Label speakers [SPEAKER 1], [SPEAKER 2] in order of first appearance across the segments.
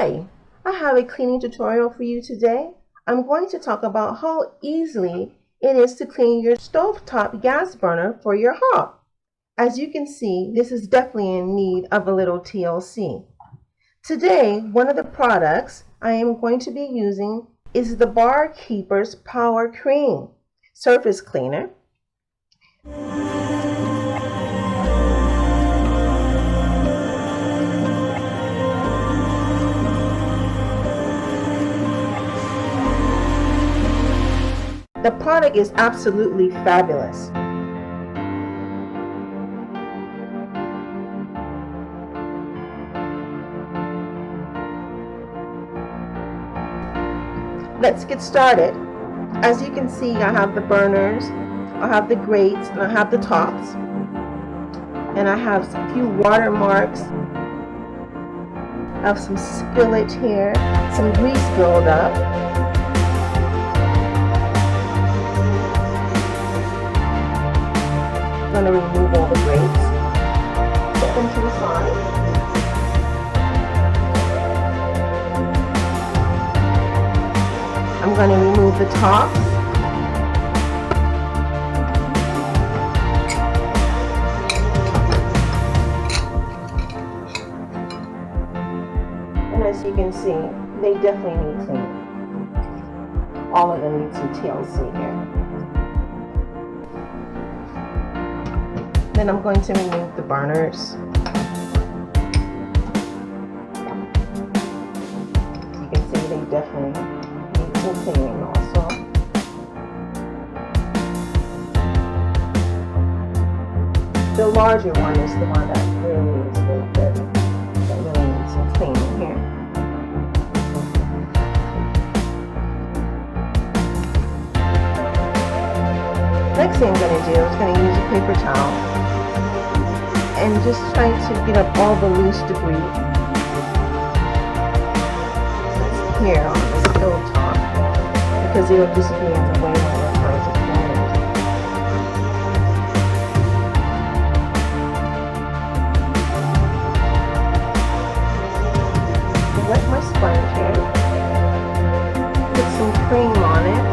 [SPEAKER 1] Hi, I have a cleaning tutorial for you today. I'm going to talk about how easily it is to clean your stovetop gas burner for your hob. As you can see, this is definitely in need of a little TLC. Today, one of the products I am going to be using is the Barkeeper's Power Cream Surface Cleaner. The product is absolutely fabulous. Let's get started. As you can see, I have the burners, I have the grates, and I have the tops. And I have a few watermarks. I have some spillage here, some grease buildup. I'm going to remove all the grates, put them to the side. I'm going to remove the tops. And as you can see, they definitely need cleaning. All of them need some TLC here. Then I'm going to remove the burners. You can see they definitely need some cleaning also. The larger one is the one that really is really good. That really needs some cleaning here. Next thing I'm going to do is going to use a paper towel and just try to get up all the loose debris that's here on the stove top, because it'll just be in the way when we're trying to clean it. Wet my sponge here, put some cream on it.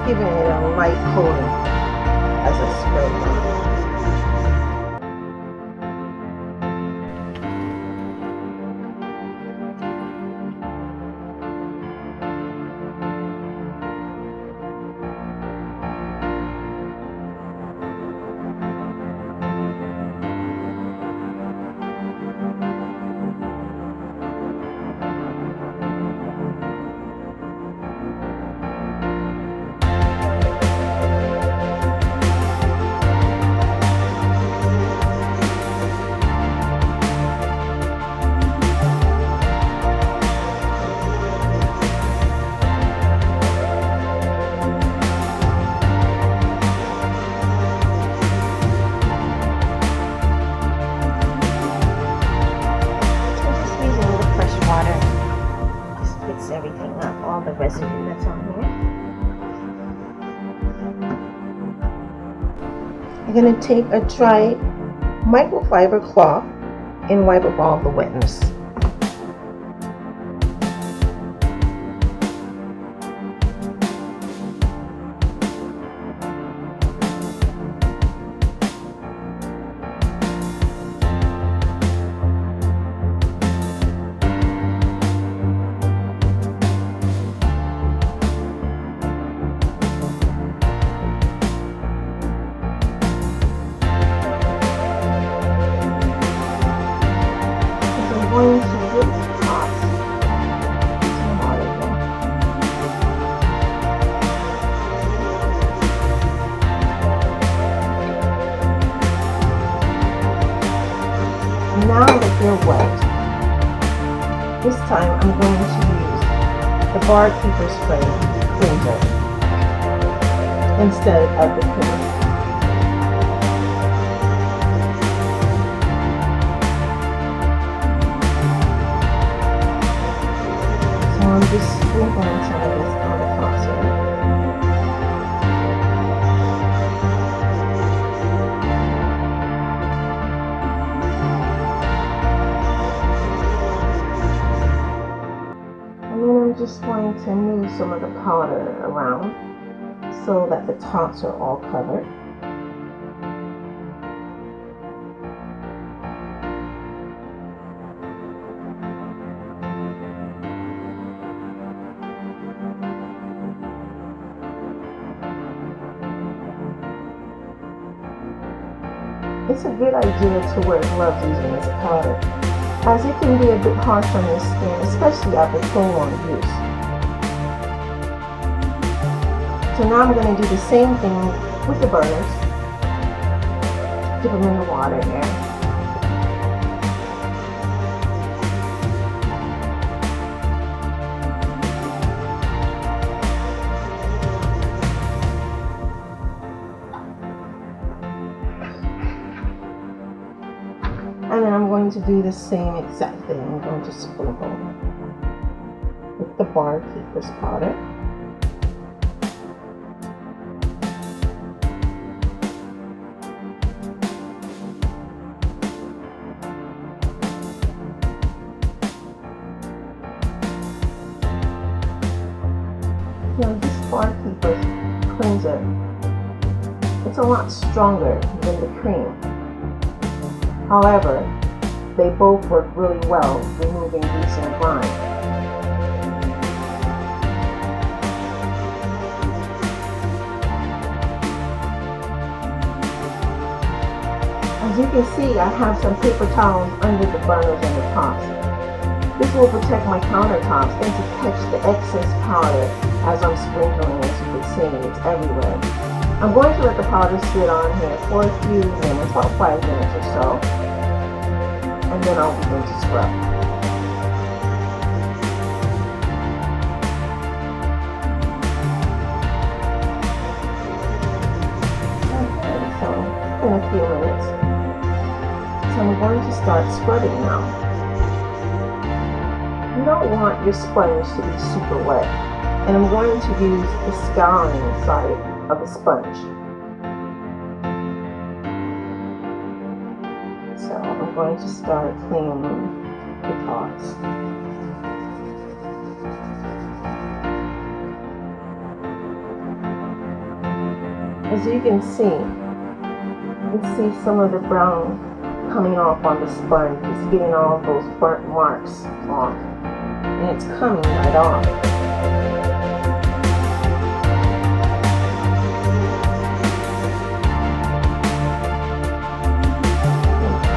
[SPEAKER 1] Giving it a light coating as a spray. Everything up, all the residue that's on here. I'm going to take a dry microfiber cloth and wipe up all the wetness. Going to get the tops. Some water there. Now that they're wet, this time I'm going to use the Barkeeper spray cleanser instead of the cream. I'm just sprinkling some of this on the top here. And then I'm just going to move some of the powder around so that the tops are all covered. It's a good idea to wear gloves using this powder, as it can be a bit harsh on your skin, especially after prolonged use. So now I'm going to do the same thing with the burners. Dip them in the water here. And then I'm going to do the same exact thing. I'm going to sprinkle with the bar keeper's powder. Now this bar keeper's cleanser, it's a lot stronger than the cream. However, they both work really well removing grease and grime. As you can see, I have some paper towels under the burners and the tops. This will protect my countertops and to catch the excess powder as I'm sprinkling. As you can see, it's everywhere. I'm going to let the powder sit on here for a few minutes, about 5 minutes or so, and then I'll begin to scrub. Okay, so in a few minutes, so I'm going to start scrubbing now. You don't want your sponge to be super wet, and I'm going to use the scouring side of the sponge. So I'm going to start cleaning the tops. As you can see some of the brown coming off on the sponge. It's getting all those burnt marks off, and it's coming right off.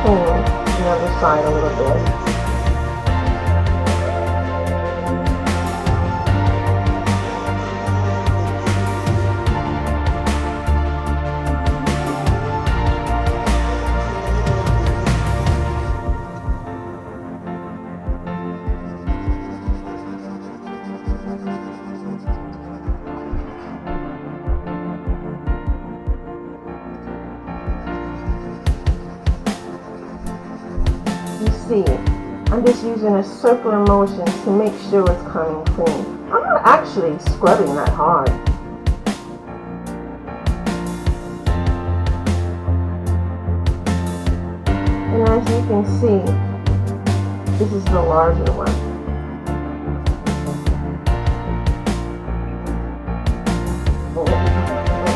[SPEAKER 1] The other side a little bit. See, I'm just using a circular motion to make sure it's coming clean. I'm not actually scrubbing that hard. And as you can see, this is the larger one.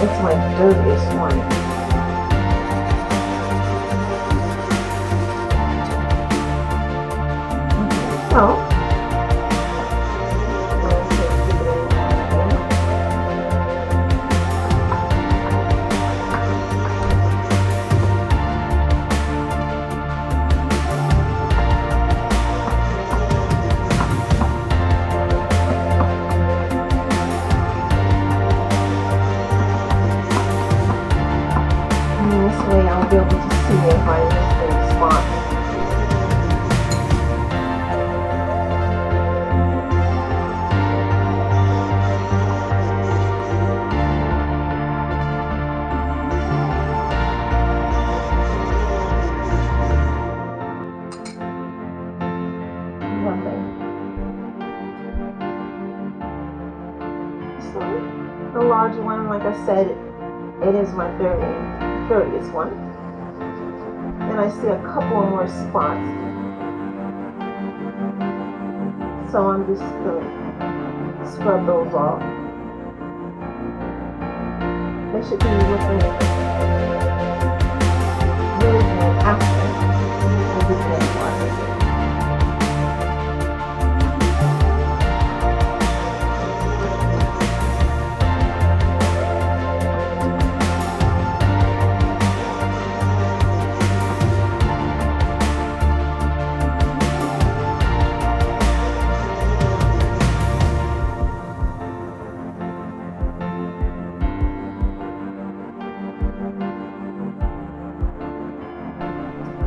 [SPEAKER 1] It's my dirtiest one. So, this way I'll be able to see if I missed any spots. larger one. Like I said, it is my 30th one. And I see a couple more spots. So I'm just going to scrub those off. They should be looking really good after the beginning part.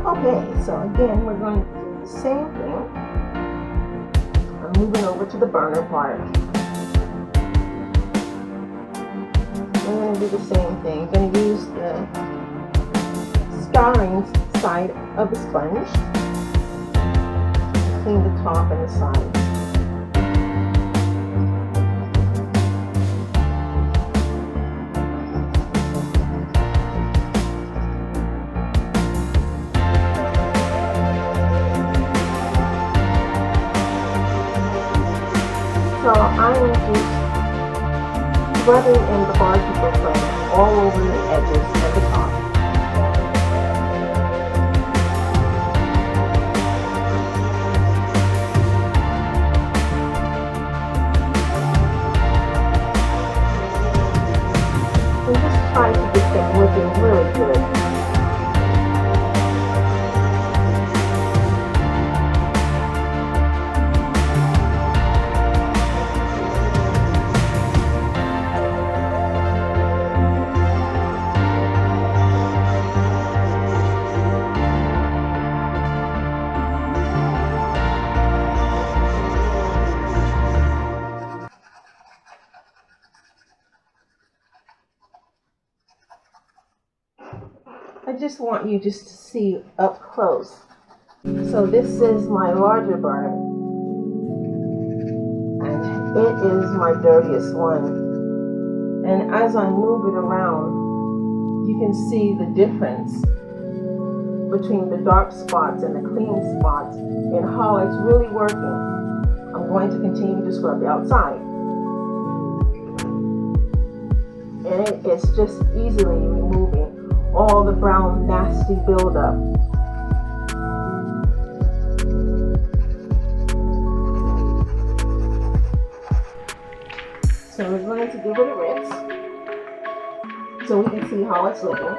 [SPEAKER 1] Okay, so again, we're going to do the same thing. I'm moving over to the burner part. I'm going to do the same thing. I'm going to use the scouring side of the sponge to clean the top and the sides. So I am just rubbing in the barkeeper frame all over the edges of the top. And just try to get them looking really good. I just want you just to see up close. So this is my larger burner, and it is my dirtiest one. And as I move it around, you can see the difference between the dark spots and the clean spots and how it's really working. I'm going to continue to scrub the outside. And it is just easily removing all the brown nasty buildup. So we're going to give it a rinse so we can see how it's looking.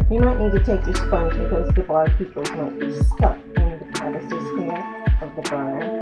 [SPEAKER 1] You might need to take your sponge because the barkeepers might be stuck in the crevices here of the burner.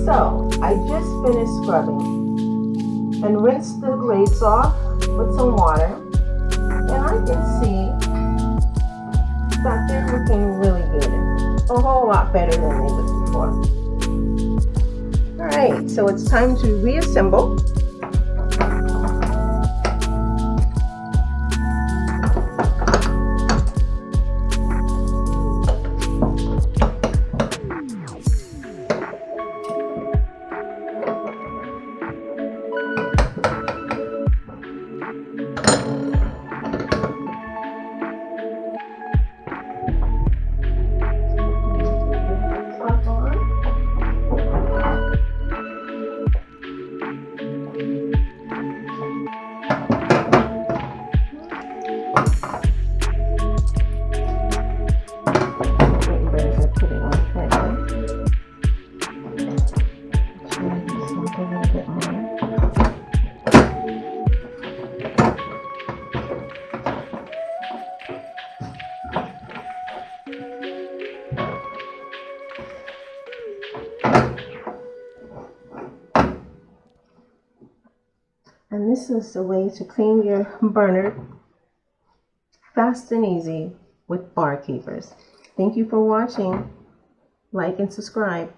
[SPEAKER 1] So, I just finished scrubbing and rinsed the grates off with some water, and I can see that they're looking really good. A whole lot better than they looked before. Alright, so it's time to reassemble. And this is the way to clean your burner fast and easy with bar keepers. Thank you for watching. Like and subscribe.